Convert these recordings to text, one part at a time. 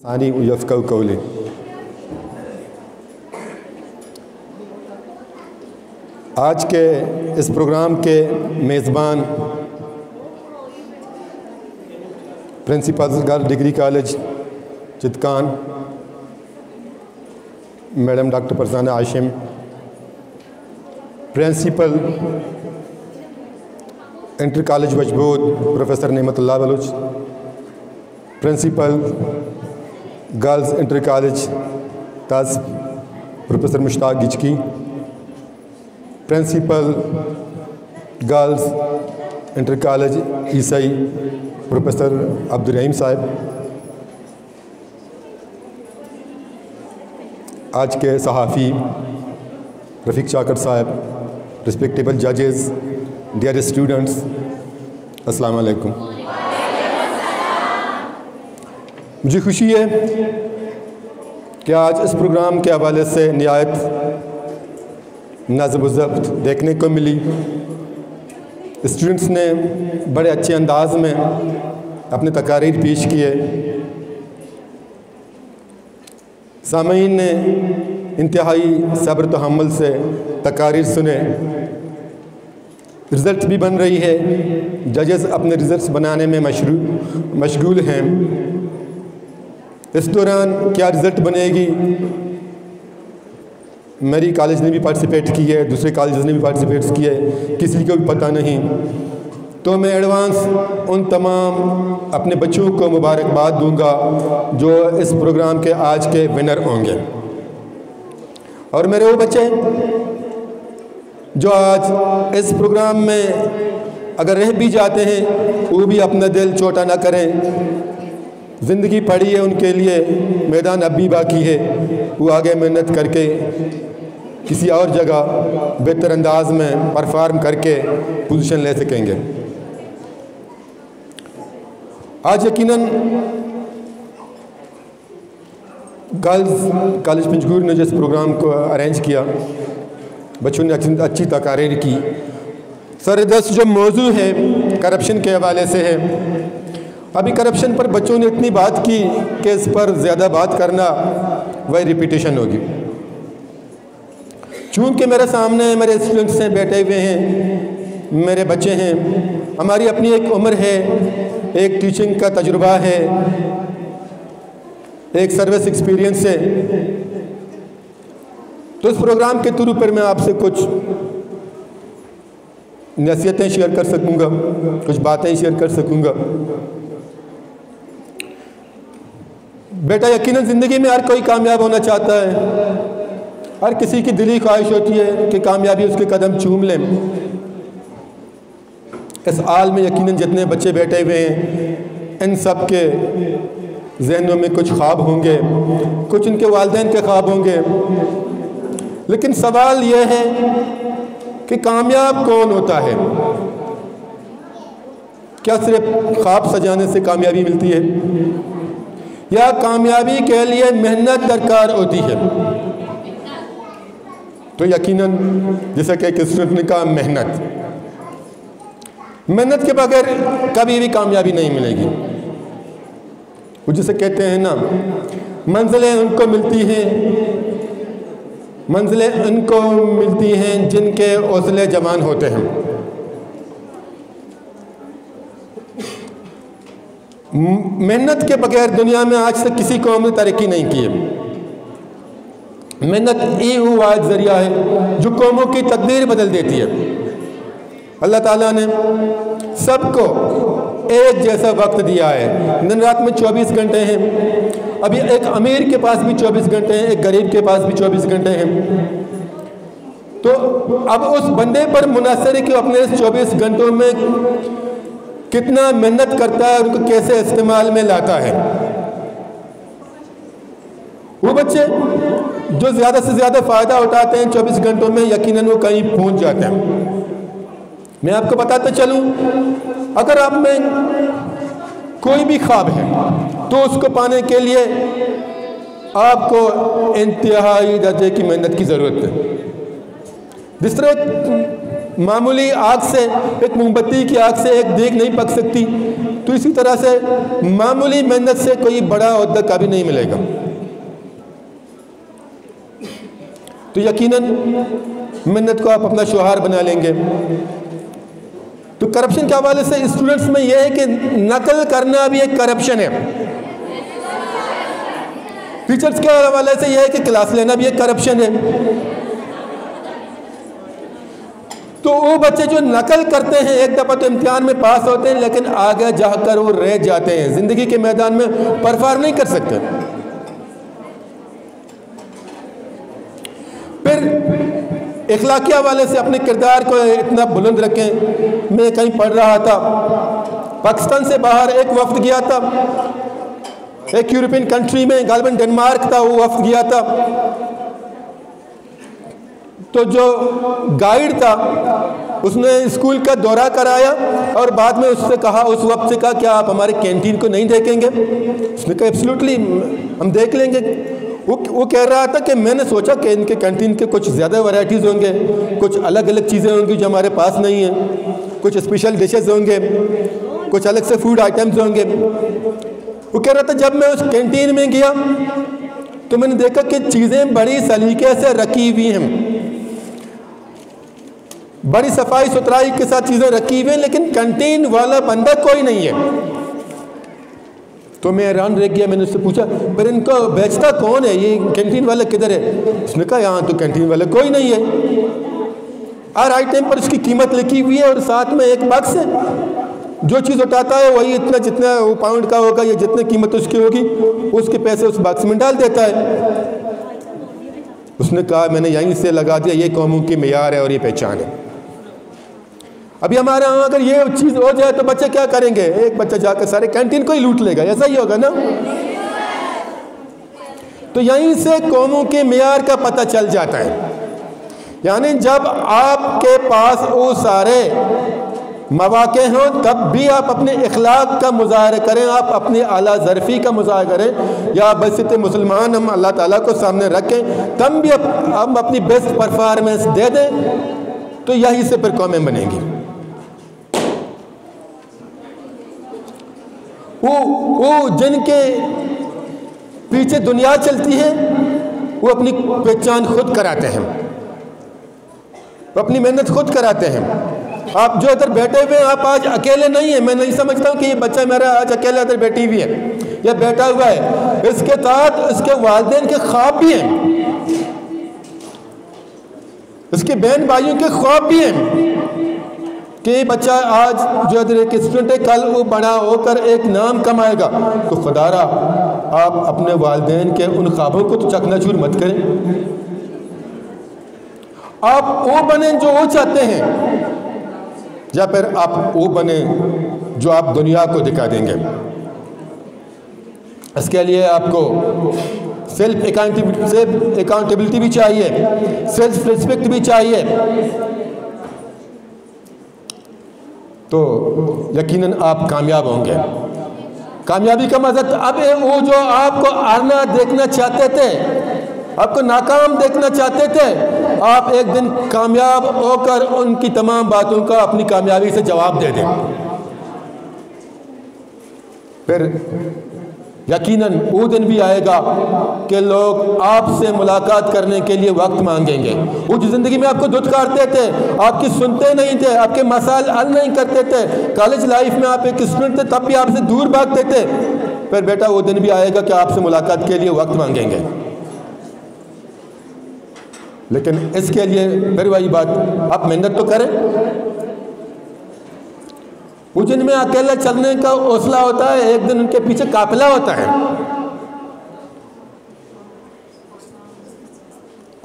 सानी यफ़क़ा कौले। आज के इस प्रोग्राम के मेज़बान principal girl degree college Chitkan madam doctor Farzana Asim, principal inter college Wajbod professor Nematullah Baloch, principal girls inter college Taj professor Mushtaq Gichki, principal girls inter college Isai professor Abdul Rahim sahab, आज के सहाफ़ी रफ़ीक शाकर साहब, रिस्पेक्टेबल जजेस, डियर स्टूडेंट्स, अस्सलाम वालेकुम। मुझे खुशी है कि आज इस प्रोग्राम के हवाले से निहायत नज़्म व ज़ब्त देखने को मिली। स्टूडेंट्स ने बड़े अच्छे अंदाज में अपने तकारीर पेश किए, सामीन ने इंतहाई सब्र तहम्मुल से तकारीर सुने। रिज़ल्ट भी बन रही है, जजेस अपने रिज़ल्ट्स बनाने में मशगूल हैं। इस दौरान क्या रिज़ल्ट बनेगी, मेरी कॉलेज ने भी पार्टिसिपेट की है, दूसरे कॉलेज ने भी पार्टिसिपेट किए, किसी को भी पता नहीं। तो मैं एडवांस उन तमाम अपने बच्चों को मुबारकबाद दूंगा जो इस प्रोग्राम के आज के विनर होंगे। और मेरे वो बच्चे जो आज इस प्रोग्राम में अगर रह भी जाते हैं, वो भी अपना दिल छोटा ना करें। ज़िंदगी पड़ी है उनके लिए, मैदान अब भी बाकी है, वो आगे मेहनत करके किसी और जगह बेहतर अंदाज में परफॉर्म करके पोजीशन ले सकेंगे। आज यकीनन गर्ल्स कॉलेज पंजगुर ने जिस प्रोग्राम को अरेंज किया, बच्चों ने अच्छी तकारीर की। सरदस्त जो मौजू है करप्शन के हवाले से है। अभी करप्शन पर बच्चों ने इतनी बात की कि इस पर ज़्यादा बात करना वही रिपीटेशन होगी। चूँकि मेरे सामने मेरे स्टूडेंट्स हैं, बैठे हुए हैं, मेरे बच्चे हैं, हमारी अपनी एक उम्र है, एक टीचिंग का तजुर्बा है, एक सर्विस एक्सपीरियंस है। तो इस प्रोग्राम के थ्रू पर मैं आपसे कुछ नसीहतें शेयर कर सकूँगा, कुछ बातें शेयर कर सकूँगा। बेटा, यकीनन ज़िंदगी में हर कोई कामयाब होना चाहता है, हर किसी की दिली ख्वाहिश होती है कि कामयाबी उसके कदम चूम लें। इस हाल में यकीनन जितने बच्चे बैठे हुए हैं, इन सब के जहनों में कुछ ख्वाब होंगे, कुछ इनके वालिदैन के ख्वाब होंगे। लेकिन सवाल यह है कि कामयाब कौन होता है? क्या सिर्फ ख्वाब सजाने से कामयाबी मिलती है, या कामयाबी के लिए मेहनत दरकार होती है? तो यकीनन जैसा कि एक स्टूडेंट ने कहा, मेहनत के बगैर कभी भी कामयाबी नहीं मिलेगी। वो जिसे कहते हैं ना, मंजिलें उनको मिलती हैं जिनके हौसले जवान होते हैं। मेहनत के बगैर दुनिया में आज तक किसी कौम ने तरक्की नहीं की है। मेहनत ये वो एक जरिया है जो कौमों की तकदीर बदल देती है। अल्लाह ताला ने सबको एक जैसा वक्त दिया है। दिन रात में 24 घंटे हैं। अभी एक अमीर के पास भी 24 घंटे हैं, एक गरीब के पास भी 24 घंटे हैं। तो अब उस बंदे पर मुनहसर है कि अपने इस 24 घंटों में कितना मेहनत करता है, उनको कैसे इस्तेमाल में लाता है। वो बच्चे जो ज़्यादा से ज़्यादा फ़ायदा उठाते हैं 24 घंटों में, यकीनन वो कहीं पहुंच जाते हैं। मैं आपको बताता चलूं, अगर आप में कोई भी ख्वाब है तो उसको पाने के लिए आपको इंतहाई दर्जे की मेहनत की ज़रूरत है। जिस तरह मामूली आग से, एक मोमबत्ती की आग से एक देग नहीं पक सकती, तो इसी तरह से मामूली मेहनत से कोई बड़ा ओहदा कभी नहीं मिलेगा। तो यकीनन मेहनत को आप अपना शुआर बना लेंगे। तो करप्शन के हवाले से स्टूडेंट्स में यह है कि नकल करना भी एक करप्शन है। टीचर्स के हवाले से यह है कि क्लास लेना भी एक करप्शन है। तो वो बच्चे जो नकल करते हैं एक दफ़ा तो इम्तिहान में पास होते हैं, लेकिन आगे जाकर वो रह जाते हैं, ज़िंदगी के मैदान में परफॉर्म नहीं कर सकते। फिर इखलाकी हवाले से अपने किरदार को इतना बुलंद रखें। मैं कहीं पढ़ रहा था, पाकिस्तान से बाहर एक वफ्द गया था, एक यूरोपियन कंट्री में, गालिबन डेनमार्क था, वो वफ्द गया था। तो जो गाइड था उसने स्कूल का दौरा कराया और बाद में उससे कहा, उस वक्त से कहा, क्या आप हमारे कैंटीन को नहीं देखेंगे? उसने कहा एब्सोल्युटली हम देख लेंगे। वो कह रहा था कि मैंने सोचा कि इनके कैंटीन के कुछ ज़्यादा वैराइटीज़ होंगे, कुछ अलग अलग चीज़ें होंगी जो हमारे पास नहीं हैं, कुछ स्पेशल डिशेज़ होंगे, कुछ अलग से फूड आइटम्स होंगे। वो कह रहा था जब मैं उस कैंटीन में गया तो मैंने देखा कि चीज़ें बड़ी सलीके से रखी हुई हैं, बड़ी सफाई सुथराई के साथ चीज़ें रखी हुई हैं, लेकिन कैंटीन वाला बंदा कोई नहीं है। तो मैं हैरान रह गया। मैंने उससे पूछा, पर इनको बेचता कौन है, ये कैंटीन वाला किधर है? उसने कहा यहाँ तो कैंटीन वाला कोई नहीं है। हर आइटम पर उसकी कीमत लिखी हुई है और साथ में एक बक्स है, जो चीज़ उठाता है वही इतना, जितना वो पाउंड का होगा या जितनी कीमत उसकी होगी उसके पैसे उस बक्स में डाल देता है। उसने कहा मैंने यहीं से लगा दिया, ये कौमों की मेयार है और ये पहचान है। अभी हमारे यहाँ अगर ये चीज़ हो जाए तो बच्चे क्या करेंगे? एक बच्चा जाकर सारे कैंटीन को ही लूट लेगा, ऐसा ही होगा ना। तो यहीं से कौमों के मेयार का पता चल जाता है। यानी जब आपके पास वो सारे मौके हों तब भी आप अपने इखलाक का मुज़ाहरा करें, आप अपनी आला ज़रफ़ी का मुज़ाहरा करें, या बसित मुसलमान हम अल्लाह ताला को सामने रखें, तब भी हम अपनी बेस्ट परफॉर्मेंस दे दें, तो यहीं से फिर कौमें बनेंगी। वो जिनके पीछे दुनिया चलती है वो अपनी पहचान खुद कराते हैं, वो अपनी मेहनत खुद कराते हैं। आप जो इधर बैठे हुए हैं आप आज अकेले नहीं हैं। मैं नहीं समझता हूँ कि ये बच्चा मेरा आज अकेला इधर बैठी हुई है या बैठा हुआ है, इसके साथ इसके वालिदैन के ख्वाब भी हैं, इसके बहन भाइयों के ख्वाब भी हैं कि बच्चा आज जो इधर एक स्टूडेंट है, कल वो बड़ा होकर एक नाम कमाएगा। तो खुदारा आप अपने वालिदैन के उन ख्वाबों को तो चकनाचूर मत करें, आप वो बने जो वो चाहते हैं, या फिर आप वो बने जो आप दुनिया को दिखा देंगे। इसके लिए आपको सेल्फ अकाउंटेबिलिटी भी चाहिए, सेल्फ रिस्पेक्ट भी चाहिए। तो यकीनन आप कामयाब होंगे। कामयाबी का मज़ा अब वो जो आपको आना देखना चाहते थे, आपको नाकाम देखना चाहते थे, आप एक दिन कामयाब होकर उनकी तमाम बातों का अपनी कामयाबी से जवाब दे दें। फिर यकीनन वो दिन भी आएगा कि लोग आपसे मुलाकात करने के लिए वक्त मांगेंगे। वो जो ज़िंदगी में आपको धुतकारते थे, आपकी सुनते नहीं थे, आपके मसाइल हल नहीं करते थे, कॉलेज लाइफ में आप एक स्टूडेंट थे तब भी आपसे दूर भागते थे, फिर बेटा वो दिन भी आएगा कि आपसे मुलाकात के लिए वक्त मांगेंगे। लेकिन इसके लिए फिर वही बात, आप मेहनत तो करें। वो जिनमें अकेला चलने का हौसला होता है, एक दिन उनके पीछे काफिला होता है।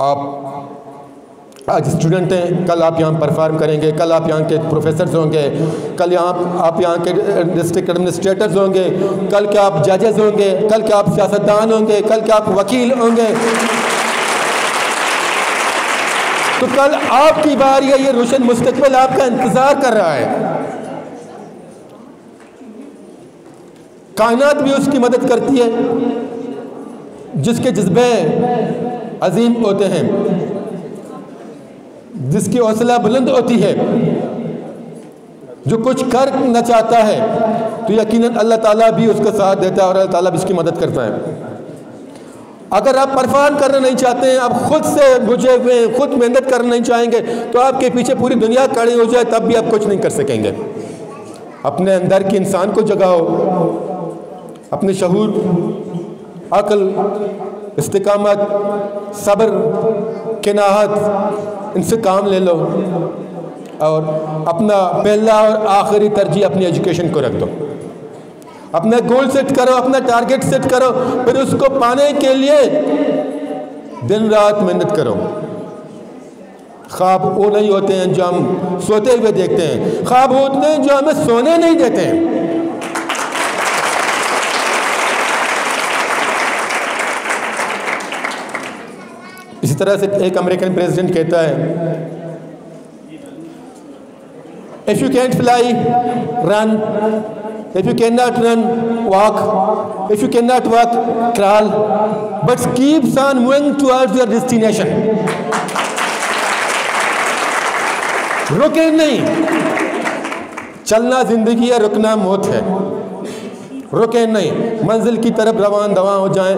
आप आज स्टूडेंट हैं, कल आप यहाँ परफॉर्म करेंगे, कल आप यहाँ के प्रोफेसर्स होंगे, कल आप यहाँ के डिस्ट्रिक्ट एडमिनिस्ट्रेटर्स होंगे, कल के आप जजेस होंगे, कल के आप सियासतदान होंगे, कल के आप वकील होंगे। तो कल आपकी बारी है, ये रोशन मुस्तकबिल आपका इंतजार कर रहा है। कायनात भी उसकी मदद करती है जिसके जज्बे अजीम होते हैं, जिसकी हौसला बुलंद होती है, जो कुछ करना चाहता है, तो यकीनन अल्लाह ताला भी उसका साथ देता है और अल्लाह ताला भी उसकी मदद करता है। अगर आप परफॉर्म करना नहीं चाहते हैं, आप खुद से बुझे हुए हैं, खुद मेहनत करना नहीं चाहेंगे, तो आपके पीछे पूरी दुनिया खड़ी हो जाए तब भी आप कुछ नहीं कर सकेंगे। अपने अंदर के इंसान को जगाओ, अपने शऊर, अक्ल, इस्तिकामत, सब्र, किनाहत, इनसे काम ले लो और अपना पहला और आखिरी तरजीह अपनी एजुकेशन को रख दो। अपना गोल सेट करो, अपना टारगेट सेट करो, फिर उसको पाने के लिए दिन रात मेहनत करो। ख्वाब वो नहीं होते हैं जो हम सोते हुए देखते हैं, ख्वाब होते हैं जो हमें सोने नहीं देते हैं। इसी तरह से एक अमेरिकन प्रेसिडेंट कहता है, if you can't fly run, if you cannot run, walk, if you cannot walk, crawl, but keeps on moving towards your destination. रुके नहीं, चलना जिंदगी है, रुकना मौत है। रुके नहीं, मंजिल की तरफ रवान दवा हो जाएं।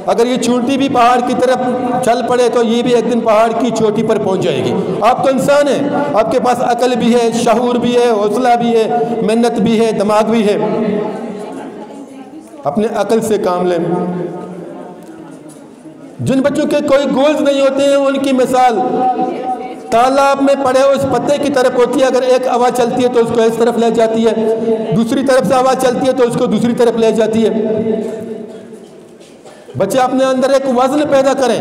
अगर ये चोटी भी पहाड़ की तरफ चल पड़े तो ये भी एक दिन पहाड़ की चोटी पर पहुंच जाएगी। आप तो इंसान हैं, आपके पास अकल भी है, शऊर भी है, हौसला भी है, मेहनत भी है, दिमाग भी है। अपने अकल से काम लें। जिन बच्चों के कोई गोल्स नहीं होते हैं, उनकी मिसाल तालाब में पड़े उस पत्ते की तरफ होती है। अगर एक हवा चलती है तो उसको इस तरफ ले जाती है, दूसरी तरफ से हवा चलती है तो उसको दूसरी तरफ ले जाती है। बच्चे अपने अंदर एक वजन पैदा करें,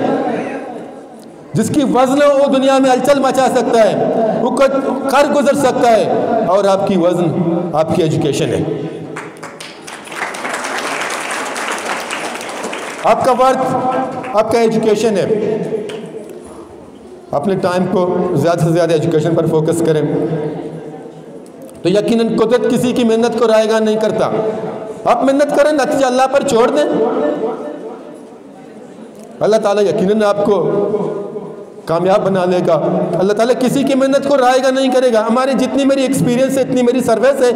जिसकी वजन वो दुनिया में हलचल मचा सकता है, वो कर गुजर सकता है। और आपकी वजन आपकी एजुकेशन है, आपका वर्थ आपका एजुकेशन है। अपने टाइम को ज़्यादा से ज़्यादा एजुकेशन पर फोकस करें, तो यकीनन कुदरत किसी की मेहनत को रायगा नहीं करता। आप मेहनत करें, नतीजा अल्लाह पर छोड़ दें, अल्लाह ताला यकीनन आपको कामयाब बना लेगा। अल्लाह ताला किसी की मेहनत को रायगा नहीं करेगा। हमारी जितनी मेरी एक्सपीरियंस है, इतनी मेरी सर्विस है,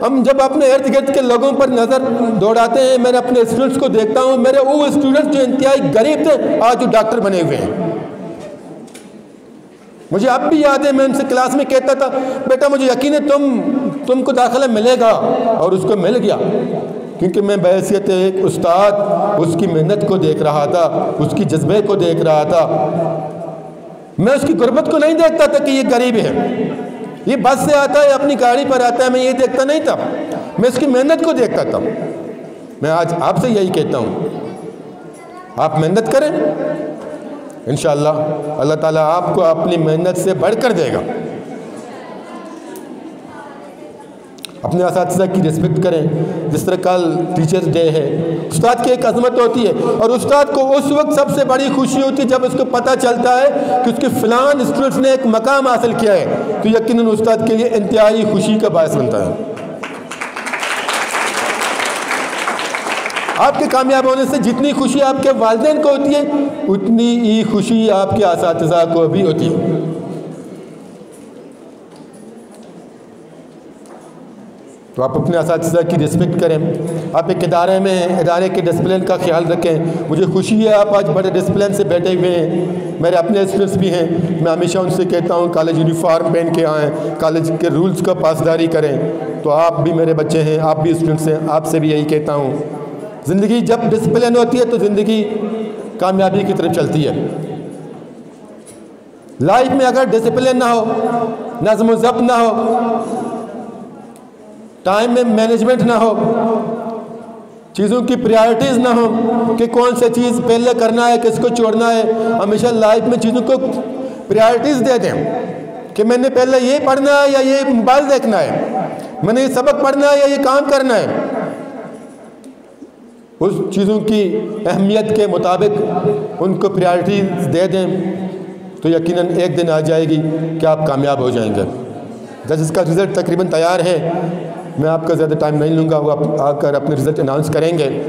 हम जब अपने इर्द गिर्द के लोगों पर नज़र दौड़ाते हैं, मैंने अपने स्टूडेंट्स को देखता हूँ, मेरे वो स्टूडेंट्स जो इंतहाई गरीब थे आज जो डॉक्टर बने हुए हैं। मुझे अब भी याद है, मैं उनसे क्लास में कहता था, बेटा मुझे यकीन है तुमको दाखिला मिलेगा, और उसको मिल गया। क्योंकि मैं बहैसियत एक उस्ताद उसकी मेहनत को देख रहा था, उसकी जज्बे को देख रहा था। मैं उसकी गुर्बत को नहीं देखता था कि ये गरीब है, ये बस से आता है, अपनी गाड़ी पर आता है, मैं ये देखता नहीं था, मैं उसकी मेहनत को देखता था। मैं आज आपसे यही कहता हूँ, आप मेहनत करें, इंशाअल्लाह अल्लाह ताला आपको अपनी मेहनत से बढ़कर देगा। अपने असातिज़ा की रिस्पेक्ट करें। जिस तरह कल टीचर्स डे है, उस्ताद की एक अजमत होती है, और उस्ताद को उस वक्त सबसे बड़ी खुशी होती है जब उसको पता चलता है कि उसके फ़लान स्टूडेंट्स ने एक मकाम हासिल किया है, तो यकीनन उस्ताद के लिए इंतहाई खुशी का बायस बनता है। आपके कामयाब होने से जितनी खुशी आपके वालिदैन को होती है, उतनी ही खुशी आपके असातिज़ा को भी होती है। तो आप अपने असातिज़ा की रिस्पेक्ट करें। आप एक इदारे में हैं, इदारे के डिसिप्लिन का ख्याल रखें। मुझे खुशी है आप आज बड़े डिसिप्लिन से बैठे हुए हैं। मेरे अपने स्टूडेंट्स भी हैं, मैं हमेशा उनसे कहता हूँ कॉलेज यूनिफॉर्म पहन के आएँ, कॉलेज के रूल्स का पासदारी करें। तो आप भी मेरे बच्चे हैं, आप भी स्टूडेंट्स हैं, आपसे भी यही कहता हूँ। ज़िंदगी जब डिसिप्लिन होती है तो ज़िंदगी कामयाबी की तरफ चलती है। लाइफ में अगर डिसिप्लिन ना हो, नज़्म व ज़ब्त ना हो, टाइम में मैनेजमेंट ना हो, चीज़ों की प्रायोरिटीज़ ना हो कि कौन सी चीज़ पहले करना है, किसको छोड़ना है, हमेशा लाइफ में चीज़ों को प्रायोरिटीज़ दे दें कि मैंने पहले ये पढ़ना है या ये मोबाइल देखना है, मैंने ये सबक पढ़ना है या ये काम करना है। उस चीज़ों की अहमियत के मुताबिक उनको प्रायोरिटीज़ दे दें, तो यकीनन एक दिन आ जाएगी कि आप कामयाब हो जाएंगे। जब इसका रिज़ल्ट तकरीबन तैयार है, मैं आपका ज़्यादा टाइम नहीं लूँगा, वो आप आकर अपने रिज़ल्ट अनाउंस करेंगे।